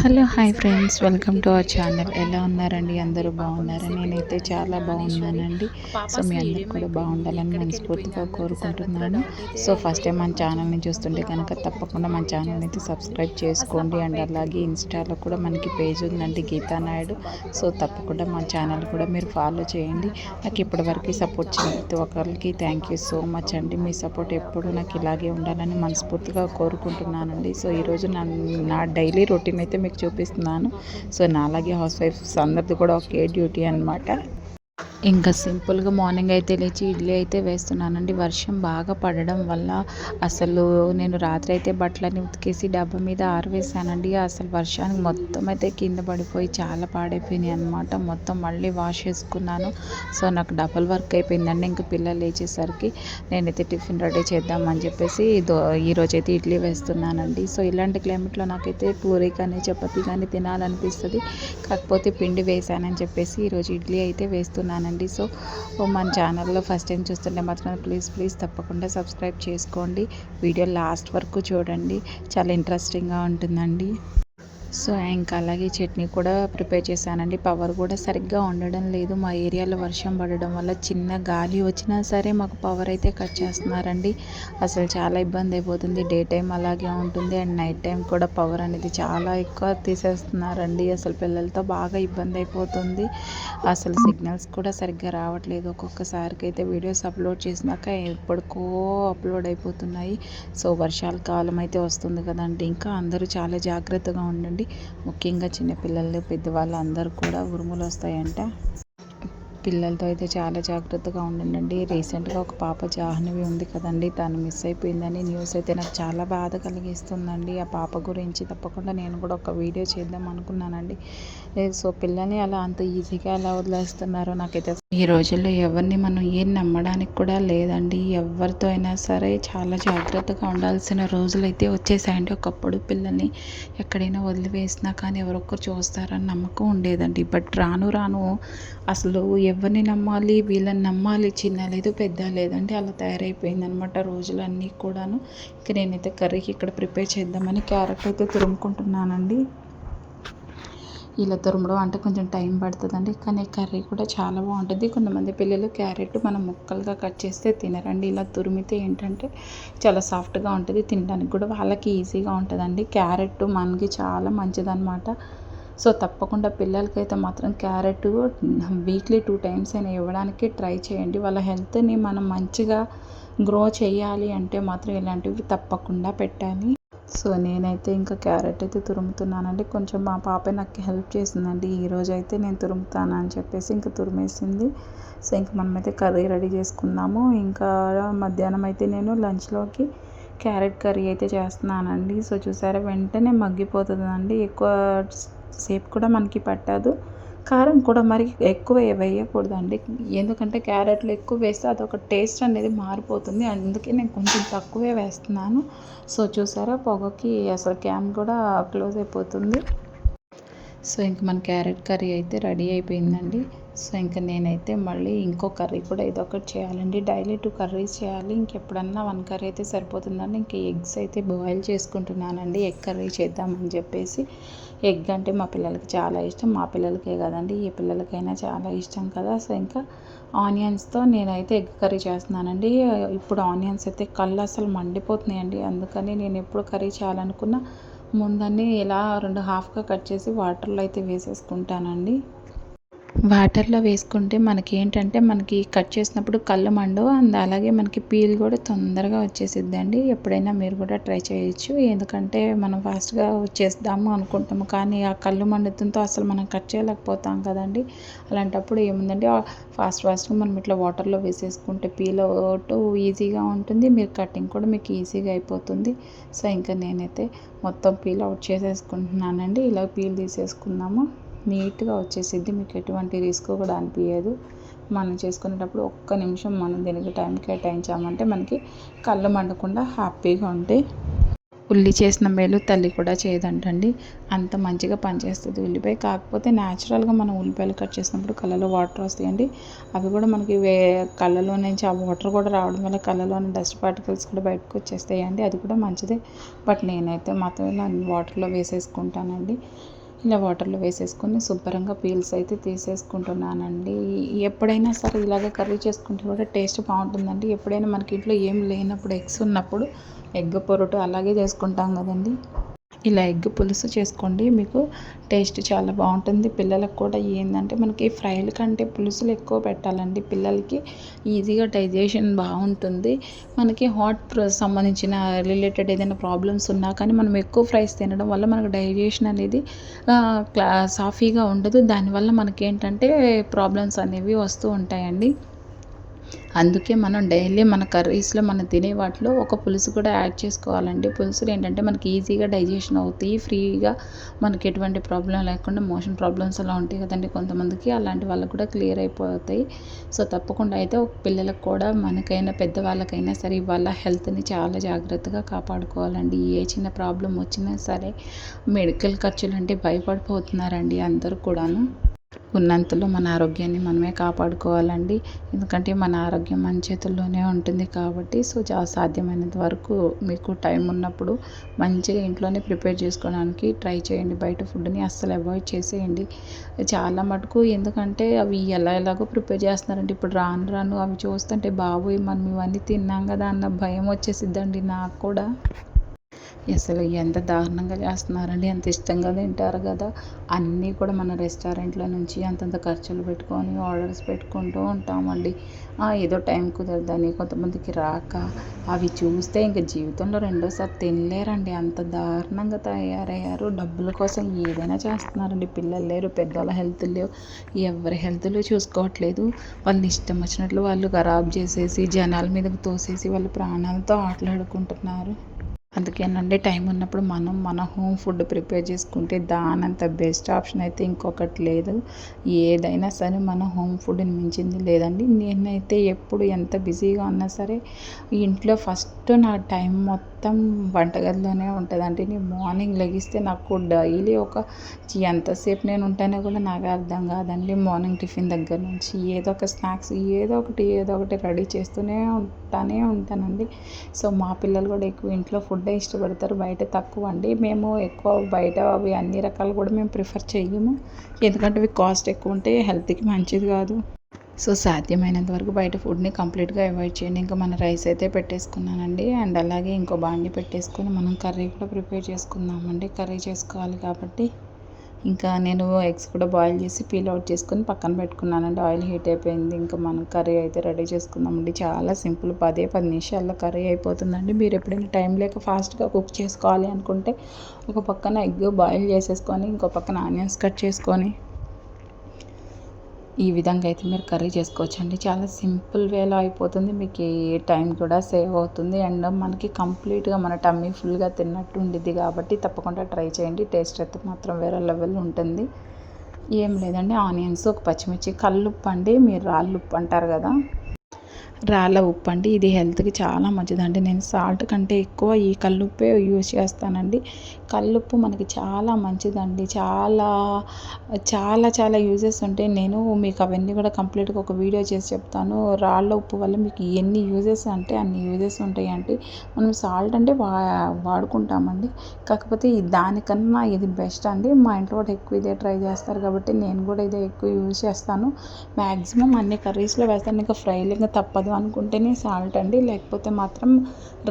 Hello hi friends, welcome to our channel. ఎలా ఉన్నారండి? అందరూ బాగున్నారా? నేనైతే చాలా బాగున్నానండి. సో మీ అందరు కూడా బాగుండాలని మనస్ఫూర్తిగా కోరుకుంటున్నాను. సో ఫస్ట్ టైం మన ఛానల్ని చూస్తుంటే కనుక తప్పకుండా మన ఛానల్ని అయితే సబ్స్క్రైబ్ చేసుకోండి. అండ్ అలాగే ఇన్స్టాలో కూడా మనకి పేజ్ ఉందండి, గీతా నాయుడు. సో తప్పకుండా మన ఛానల్ కూడా మీరు ఫాలో చేయండి. నాకు ఇప్పటివరకు సపోర్ట్ చేసిన ప్రతి ఒక్కరికి థ్యాంక్ యూ సో మచ్ అండి. మీ సపోర్ట్ ఎప్పుడు నాకు ఇలాగే ఉండాలని మనస్ఫూర్తిగా కోరుకుంటున్నానండి. సో ఈరోజు నా డైలీ రొటీన్ అయితే మీకు చూపిస్తున్నాను. సో నాలాగే హౌస్ వైఫ్స్ అందరిది కూడా ఒకే డ్యూటీ అనమాట. ఇంకా సింపుల్గా మార్నింగ్ అయితే లేచి ఇడ్లీ అయితే వేస్తున్నానండి. వర్షం బాగా పడడం వల్ల అసలు నేను రాత్రి అయితే బట్టలన్నీ ఉతికేసి డబ్బా మీద ఆరవేసానండి. అసలు వర్షానికి మొత్తం అయితే కింద పడిపోయి చాలా పాడైపోయినాయి అనమాట. మొత్తం మళ్ళీ వాష్ చేసుకున్నాను. సో నాకు డబల్ వర్క్ అయిపోయిందండి. ఇంక పిల్లలు లేచేసరికి నేనైతే టిఫిన్ రెడీ చేద్దామని చెప్పేసి ఈరోజైతే ఇడ్లీ వేస్తున్నానండి. సో ఇలాంటి క్లైమేట్లో నాకైతే పూరి కానీ చపాతీ కానీ తినాలనిపిస్తుంది. కాకపోతే పిండి వేసానని చెప్పేసి ఈరోజు ఇడ్లీ అయితే వేస్తున్నాను. సో మన ఛానల్లో ఫస్ట్ టైం చూస్తుంటే మాత్రం ప్లీజ్ తప్పకుండా సబ్స్క్రైబ్ చేసుకోండి. వీడియో లాస్ట్ వరకు చూడండి, చాలా ఇంట్రెస్టింగ్గా ఉంటుందండి. సో ఇంకా అలాగే చట్నీ కూడా ప్రిపేర్ చేశానండి. పవర్ కూడా సరిగ్గా ఉండడం లేదు. మా ఏరియాలో వర్షం పడడం వల్ల చిన్న గాలి వచ్చినా సరే మాకు పవర్ అయితే కట్ చేస్తున్నారండి. అసలు చాలా ఇబ్బంది అయిపోతుంది. డే టైం అలాగే ఉంటుంది అండ్ నైట్ టైం కూడా పవర్ అనేది చాలా ఎక్కువ తీసేస్తున్నారండి. అసలు పిల్లలతో బాగా ఇబ్బంది అయిపోతుంది. అసలు సిగ్నల్స్ కూడా సరిగ్గా రావట్లేదు. ఒక్కొక్కసారికి అయితే వీడియోస్ అప్లోడ్ చేసినాక ఎప్పటికో అప్లోడ్ అయిపోతున్నాయి. సో వర్షాల కాలం అయితే వస్తుంది కదండి. ఇంకా అందరూ చాలా జాగ్రత్తగా ఉండండి. ముఖ్యంగా చిన్నపిల్లలు, పెద్దవాళ్ళు అందరూ కూడా ఉరుములు వస్తాయంట. పిల్లలతో అయితే చాలా జాగ్రత్తగా ఉండండి. రీసెంట్గా ఒక పాప జాహ్నవి ఉంది కదండి, తను మిస్ అయిపోయిందని న్యూస్ అయితే నాకు చాలా బాధ కలిగిస్తుందండి. ఆ పాప గురించి తప్పకుండా నేను కూడా ఒక వీడియో చేద్దాం అనుకున్నానండి. సో పిల్లల్ని అలా అంత ఈజీగా ఎలా వదిలేస్తున్నారో నాకైతే ఈ రోజుల్లో ఎవరిని మనం ఏం నమ్మడానికి కూడా లేదండి. ఎవరితో అయినా సరే చాలా జాగ్రత్తగా ఉండాల్సిన రోజులు అయితే వచ్చేసాయండి. ఒకప్పుడు పిల్లల్ని ఎక్కడైనా వదిలివేసినా కానీ ఎవరొక్కరు చూస్తారని నమ్మకం ఉండేదండి. బట్ రాను రాను అసలు ఎవరిని నమ్మాలి, వీళ్ళని నమ్మాలి, చిన్న లేదు పెద్ద లేదండి, అలా తయారైపోయిందనమాట రోజులన్నీ కూడాను. ఇక నేనైతే కర్రీకి ఇక్కడ ప్రిపేర్ చేద్దామని క్యారెట్ అయితే తురుముకుంటున్నానండి. ఇలా తురమడం అంటే కొంచెం టైం పడుతుందండి, కానీ కర్రీ కూడా చాలా బాగుంటుంది. కొంతమంది పిల్లలు క్యారెట్ మనం ముక్కలుగా కట్ చేస్తే తినరండి. ఇలా తురిమితే ఏంటంటే చాలా సాఫ్ట్గా ఉంటుంది, తినడానికి కూడా వాళ్ళకి ఈజీగా ఉంటుందండి. క్యారెట్ మనకి చాలా మంచిదన్నమాట. సో తప్పకుండా పిల్లలకైతే మాత్రం క్యారెట్ వీక్లీ 2 టైమ్స్ అయినా ఇవ్వడానికి ట్రై చేయండి. వాళ్ళ హెల్త్ని మనం మంచిగా గ్రో చేయాలి అంటే మాత్రం ఇలాంటివి తప్పకుండా పెట్టాలి. సో నేనైతే ఇంకా క్యారెట్ అయితే తురుముతున్నానండి. కొంచెం మా పాప నాకు హెల్ప్ చేసిందండి. ఈరోజు అయితే నేను తురుముతానని చెప్పేసి ఇంకా తురిమేసింది. సో ఇంక మనమైతే కర్రీ రెడీ చేసుకుందాము. ఇంకా మధ్యాహ్నం అయితే నేను లంచ్లోకి క్యారెట్ కర్రీ అయితే చేస్తున్నానండి. సో చూసారా, వెంటనే మగ్గిపోతుందండి. ఎక్కువ సేపు కూడా మనకి పట్టదు. కారం కూడా మరి ఎక్కువ వేయకూడదండి, ఎందుకంటే క్యారెట్లు ఎక్కువ వేస్తే అదొక టేస్ట్ అనేది మారిపోతుంది. అందుకే నేను కొంచెం తక్కువే వేస్తున్నాను. సో చూసారా, పొగకి అసలు క్యాన్ కూడా క్లోజ్ అయిపోతుంది. సో ఇంక మన క్యారెట్ కర్రీ అయితే రెడీ అయిపోయిందండి. సో ఇంకా నేనైతే మళ్ళీ ఇంకో కర్రీ కూడా ఇదొకటి చేయాలండి. డైలీ 2 కర్రీస్ చేయాలి. ఇంకెప్పుడన్నా 1 కర్రీ అయితే సరిపోతుందండి. ఇంక ఎగ్స్ అయితే బాయిల్ చేసుకుంటున్నానండి. ఎగ్ కర్రీ చేద్దామని చెప్పేసి. ఎగ్ అంటే మా పిల్లలకి చాలా ఇష్టం. మా పిల్లలకే కదండి, ఏ పిల్లలకైనా చాలా ఇష్టం కదా. సో ఇంకా ఆనియన్స్తో నేనైతే ఎగ్ కర్రీ చేస్తున్నానండి. ఇప్పుడు ఆనియన్స్ అయితే కళ్ళు అసలు మండిపోతున్నాయండి. అందుకని నేను ఎప్పుడు కర్రీ చేయాలనుకున్నా ముందన్నీ ఇలా 2 హాఫ్గా కట్ చేసి వాటర్లో అయితే వేసేసుకుంటానండి. వాటర్లో వేసుకుంటే మనకి ఏంటంటే మనకి కట్ చేసినప్పుడు కళ్ళు మండవు, అండ్ అలాగే మనకి పీల్ కూడా తొందరగా వచ్చేసిద్దండి. ఎప్పుడైనా మీరు కూడా ట్రై చేయొచ్చు. ఎందుకంటే మనం ఫాస్ట్గా వచ్చేద్దాము అనుకుంటాము, కానీ ఆ కళ్ళు మండుతుంతో అసలు మనం కట్ చేయలేకపోతాం కదండి. అలాంటప్పుడు ఏముందంటే ఫాస్ట్గా మనం ఇట్లా వాటర్లో వేసేసుకుంటే పీల్ అవుట్ ఈజీగా ఉంటుంది. మీరు కటింగ్ కూడా మీకు ఈజీగా అయిపోతుంది. సో ఇంకా నేనైతే మొత్తం పీల్ అవుట్ చేసేసుకుంటున్నానండి. ఇలా పీల్ తీసేసుకుందాము, నీట్గా వచ్చేసిద్ది. మీకు ఎటువంటి రిస్క్ కూడా అనిపించదు. మనం చేసుకునేటప్పుడు ఒక్క నిమిషం మనం దీనికి టైం కేటాయించామంటే మనకి కళ్ళు మండకుండా హ్యాపీగా ఉంటాయి. ఉల్లి చేసిన మేలు తల్లి కూడా చేయదంటండి, అంత మంచిగా పనిచేస్తుంది ఉల్లిపాయ. కాకపోతే న్యాచురల్గా మనం ఉల్లిపాయలు కట్ చేసినప్పుడు కళ్ళలో వాటర్ వస్తాయండి. అవి కూడా మనకి కళ్ళలో నుంచి ఆ వాటర్ కూడా రావడం వల్ల కళ్ళలోని డస్ట్ పార్టికల్స్ కూడా బయటకు వచ్చేస్తాయండి. అది కూడా మంచిదే. బట్ నేనైతే మాత్రం వాటర్లో వేసేసుకుంటానండి. ఇలా వాటర్లో వేసేసుకొని శుభ్రంగా పీల్స్ అయితే తీసేసుకుంటున్నానండి. ఎప్పుడైనా సరే ఇలాగ కర్రీ చేసుకుంటే కూడా టేస్ట్ బాగుంటుందండి. ఎప్పుడైనా మనకి ఇంట్లో ఏం లేనప్పుడు ఎగ్స్ ఉన్నప్పుడు ఎగ్ పొరటు అలాగే చేసుకుంటాం కదండి. ఇలా ఎగ్ పులుసు చేసుకోండి, మీకు టేస్ట్ చాలా బాగుంటుంది. పిల్లలకు కూడా ఏంటంటే మనకి ఫ్రైల కంటే పులుసులు ఎక్కువ పెట్టాలండి. పిల్లలకి ఈజీగా డైజెషన్ బాగుంటుంది. మనకి హార్ట్ సంబంధించిన రిలేటెడ్ ఏదైనా ప్రాబ్లమ్స్ ఉన్నా కానీ మనం ఎక్కువ ఫ్రైస్ తినడం వల్ల మనకు డైజెషన్ అనేది సాఫీగా ఉండదు. దానివల్ల మనకి ఏంటంటే ప్రాబ్లమ్స్ అనేవి వస్తూ ఉంటాయండి. అందుకే మనం డైలీ మన కర్రీస్లో మనం తినే వాటిలో ఒక పులుసు కూడా యాడ్ చేసుకోవాలండి. పులుసులు ఏంటంటే మనకి ఈజీగా డైజెషన్ అవుతాయి, ఫ్రీగా మనకి ఎటువంటి ప్రాబ్లం లేకుండా మోషన్ ప్రాబ్లమ్స్ అలా ఉంటాయి కదండి కొంతమందికి, అలాంటి వాళ్ళకు కూడా క్లియర్ అయిపోతాయి. సో తప్పకుండా అయితే పిల్లలకు కూడా మనకైనా పెద్దవాళ్ళకైనా సరే వాళ్ళ హెల్త్ని చాలా జాగ్రత్తగా కాపాడుకోవాలండి. ఏ చిన్న ప్రాబ్లం వచ్చినా సరే మెడికల్ ఖర్చులు అంటే భయపడిపోతున్నారండి అందరూ కూడాను. ఉన్నంతలో మన ఆరోగ్యాన్ని మనమే కాపాడుకోవాలండి. ఎందుకంటే మన ఆరోగ్యం మన చేతుల్లోనే ఉంటుంది కాబట్టి సో సాధ్యమైనంత వరకు మీకు టైం ఉన్నప్పుడు మంచిగా ఇంట్లోనే ప్రిపేర్ చేసుకోవడానికి ట్రై చేయండి. బయట ఫుడ్ని అస్సలు అవాయిడ్ చేసేయండి. చాలా మటుకు ఎందుకంటే అవి ఎలాగో ప్రిపేర్ చేస్తున్నారంటే ఇప్పుడు రాను రాను అవి చూస్తుంటే బాబోయ్ మనం ఇవన్నీ తిన్నాం కదా అన్న భయం వచ్చేసిద్దండి నాకు కూడా. అసలు ఎంత దారుణంగా చేస్తున్నారండి, ఎంత ఇష్టంగా తింటారు కదా. అన్నీ కూడా మన రెస్టారెంట్ల నుంచి అంతంత ఖర్చులు పెట్టుకొని ఆర్డర్స్ పెట్టుకుంటూ ఉంటామండి. ఏదో టైం కుదరదని కొంతమందికి రాక అవి చూస్తే ఇంక జీవితంలో రెండోసారి తినలేరండి. అంత దారుణంగా తయారయ్యారు. డబ్బుల కోసం ఏదైనా చేస్తున్నారండి. పిల్లలు లేరు, పెద్దవాళ్ళ హెల్త్ లేవు, ఎవరి హెల్త్లో చూసుకోవట్లేదు. వాళ్ళు ఇష్టం వచ్చినట్లు వాళ్ళు ఖరాబ్ చేసేసి జనాల మీదకి తోసేసి వాళ్ళ ప్రాణాలతో ఆటలాడుకుంటున్నారు. అందుకేనండి టైం ఉన్నప్పుడు మన హోమ్ ఫుడ్ ప్రిపేర్ చేసుకుంటే దానంత బెస్ట్ ఆప్షన్ అయితే ఇంకొకటి లేదు. ఏదైనా సరే మన హోమ్ ఫుడ్ని మించింది లేదండి. నేనైతే ఎప్పుడు ఎంత బిజీగా ఉన్నా సరే ఇంట్లో ఫస్ట్ నా టైం మొత్తం వంటగదిలోనే ఉంటుందండి. నేను మార్నింగ్ లెగిస్తే నాకు డైలీ ఎంతసేపు నేను ఉంటానో కూడా నాకు అర్థం కాదండి. మార్నింగ్ టిఫిన్ దగ్గర నుంచి ఏదో ఒక స్నాక్స్ ఏదో ఒకటి రెడీ చేస్తూనే ఉంటానండి. సో మా పిల్లలు కూడా ఎక్కువ ఇంట్లో ఫుడ్ ఇష్టపడతారు, బయట తక్కువ అండి. మేము ఎక్కువ బయట అవి అన్ని రకాలు కూడా మేము ప్రిఫర్ చేయము, ఎందుకంటే అవి కాస్ట్ ఎక్కువ ఉంటే హెల్త్కి మంచిది కాదు. సో సాధ్యమైనంత వరకు బయట ఫుడ్ని కంప్లీట్గా అవాయిడ్ చేయండి. ఇంకా మన రైస్ అయితే పెట్టేసుకున్నానండి, అండ్ అలాగే ఇంకో బాండి పెట్టేసుకొని మనం కర్రీ కూడా ప్రిపేర్ చేసుకుందామండి. కర్రీ చేసుకోవాలి కాబట్టి ఇంకా నేను ఎగ్స్ కూడా బాయిల్ చేసి పీల్ అవుట్ చేసుకొని పక్కన పెట్టుకున్నానండి. ఆయిల్ హీట్ అయిపోయింది, ఇంకా మనం కర్రీ అయితే రెడీ చేసుకుందామండి. చాలా సింపుల్, 10 నిమిషాల్లో కర్రీ అయిపోతుందండి. మీరు ఎప్పుడైనా టైం లేక ఫాస్ట్గా కుక్ చేసుకోవాలి అనుకుంటే ఒక పక్కన ఎగ్ బాయిల్ చేసేసుకొని ఇంకో పక్కన ఆనియన్స్ కట్ చేసుకొని ఈ విధంగా అయితే మీరు కర్రీ చేసుకోవచ్చండి. చాలా సింపుల్ వేలో అయిపోతుంది, మీకు ఏ టైం కూడా సేవ్ అవుతుంది, అండ్ మనకి కంప్లీట్గా మన టమ్మీ ఫుల్గా తిన్నట్టు ఉండిద్ది. కాబట్టి తప్పకుండా ట్రై చేయండి. టేస్ట్ అయితే మాత్రం వేరే లెవెల్ ఉంటుంది. ఏం లేదండి, ఆనియన్స్, ఒక పచ్చిమిర్చి, కల్లుప్పు అండి, మీరు రాళ్ళుప్పు అంటారు కదా, రాళ్ళ ఉప్పు అండి. ఇది హెల్త్కి చాలా మంచిదండి. నేను సాల్ట్ కంటే ఎక్కువ ఈ కల్లుప్పే యూజ్ చేస్తానండి. కల్లుప్పు మనకి చాలా మంచిదండి. చాలా చాలా చాలా యూజెస్ ఉంటాయి. నేను మీకు అవన్నీ కూడా కంప్లీట్గా ఒక వీడియో చేసి చెప్తాను. రాళ్ళ ఉప్పు వల్ల మీకు ఎన్ని యూజెస్ అంటే అన్ని యూజెస్ ఉంటాయండి. మనం సాల్ట్ అంటే వాడుకుంటామండి, కాకపోతే దానికన్నా ఇది బెస్ట్ అండి. మా ఇంట్లో కూడా ఎక్కువ ఇదే ట్రై చేస్తారు కాబట్టి నేను కూడా ఇదే ఎక్కువ యూజ్ చేస్తాను. మ్యాక్సిమం అన్ని కర్రీస్లో వేస్తాను. ఇంకా ఫ్రైలు ఇంకా తప్పదు అనుకుంటేనే సాల్ట్ అండి, లేకపోతే మాత్రం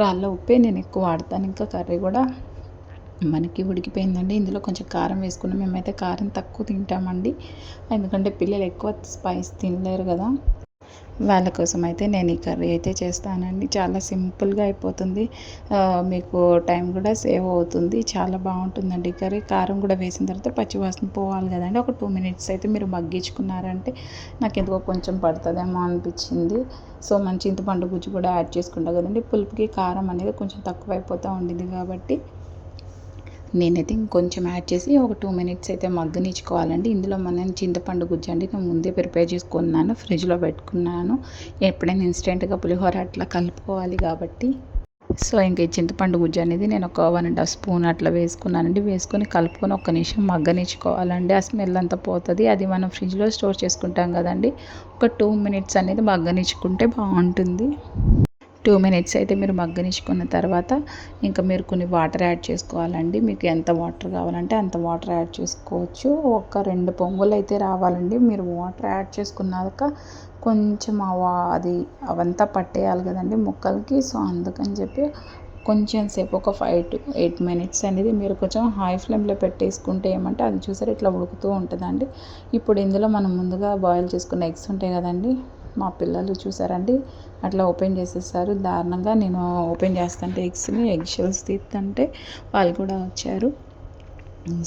రాళ్ళ ఉప్పే నేను ఎక్కువ వాడతాను. ఇంకా కర్రీ కూడా మనకి ఉడికిపోయిందండి. ఇందులో కొంచెం కారం వేసుకున్నాం. మేమైతే కారం తక్కువ తింటామండి, ఎందుకంటే పిల్లలు ఎక్కువ స్పైస్ తినలేరు కదా. వాళ్ళ కోసం అయితే నేను ఈ కర్రీ అయితే చేస్తానండి. చాలా సింపుల్గా అయిపోతుంది, మీకు టైం కూడా సేవ్ అవుతుంది. చాలా బాగుంటుందండి కర్రీ. కారం కూడా వేసిన తర్వాత పచ్చివాసన పోవాలి కదండి. ఒక 2 మినిట్స్ అయితే మీరు మగ్గించుకున్నారంటే నాకు ఎందుకో కొంచెం పడుతుందేమో అనిపించింది. సో మన చింతపండు గుజ్జు కూడా యాడ్ చేసుకుంటాం కదండి. పులుపుకి కారం అనేది కొంచెం తక్కువ అయిపోతూ ఉండింది కాబట్టి నేనైతే ఇంకొంచెం యాడ్ చేసి ఒక 2 మినిట్స్ అయితే మగ్గనిచ్చుకోవాలండి. ఇందులో మనం చింతపండు గుజ్జు అండి నేను ముందే ప్రిపేర్ చేసుకున్నాను, ఫ్రిడ్జ్లో పెట్టుకున్నాను. ఎప్పుడైనా ఇన్స్టెంట్గా పులిహోర అట్లా కలుపుకోవాలి కాబట్టి. సో ఇంక ఈ చింతపండు గుజ్జు అనేది నేను ఒక 1.5 స్పూన్ అట్లా వేసుకున్నానండి. వేసుకొని కలుపుకొని ఒక్క నిమిషం మగ్గనిచ్చుకోవాలండి. ఆ స్మెల్ అంతా పోతుంది. అది మనం ఫ్రిడ్జ్లో స్టోర్ చేసుకుంటాం కదండి. ఒక 2 మినిట్స్ అనేది మగ్గనిచ్చుకుంటే బాగుంటుంది. 2 మినిట్స్ అయితే మీరు మగ్గనిచ్చుకున్న తర్వాత ఇంకా మీరు కొన్ని వాటర్ యాడ్ చేసుకోవాలండి. మీకు ఎంత వాటర్ కావాలంటే అంత వాటర్ యాడ్ చేసుకోవచ్చు. ఒక 2 పొంగులు అయితే రావాలండి. మీరు వాటర్ యాడ్ చేసుకున్నాక కొంచెం అది అవంతా పట్టేయాలి కదండి ముక్కలకి. సో అందుకని చెప్పి కొంచెం సేపు ఒక 5 to 8 మినిట్స్ అనేది మీరు కొంచెం హై ఫ్లేమ్లో పెట్టేసుకుంటే ఏమంటే అది చూసారు ఇట్లా ఉడుకుతూ ఉంటుందండి. ఇప్పుడు ఇందులో మనం ముందుగా బాయిల్ చేసుకున్న ఎగ్స్ ఉంటాయి కదండి, మా పిల్లలు చూసారండి అట్లా ఓపెన్ చేసేసారు దారుణంగా. నేను ఓపెన్ చేస్తుంటే ఎగ్ షెల్స్ తీస్తుంటే వాళ్ళు కూడా వచ్చారు.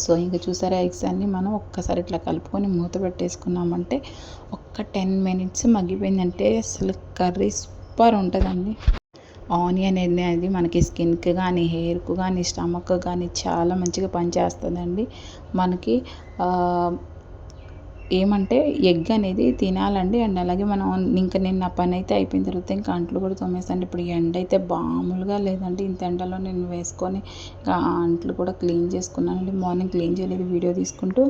సో ఇంకా చూసారా ఎగ్స్ అన్నీ మనం ఒక్కసారి ఇట్లా కలుపుకొని మూత పెట్టేసుకున్నామంటే ఒక్క 10 మినిట్స్ మగ్గిపోయిందంటే అసలు కర్రీ సూపర్ ఉంటుందండి. ఆనియన్ అనేది మనకి స్కిన్కి కానీ హెయిర్కు కానీ స్టమక్ కానీ చాలా మంచిగా పనిచేస్తుందండి. మనకి ఏమంటే ఎగ్ అనేది తినాలండి. అండ్ అలాగే మనం ఇంకా నేను నా పని అయితే అయిపోయిన తర్వాత ఇంకా అంట్లు కూడా తోమేస్తాను. ఇప్పుడు ఎండ అయితే మామూలుగా లేదండి. ఇంత ఎండలో నేను వేసుకొని అంట్లు కూడా క్లీన్ చేసుకున్నానండి. మార్నింగ్ క్లీన్ చేయలేదు వీడియో తీసుకుంటూ.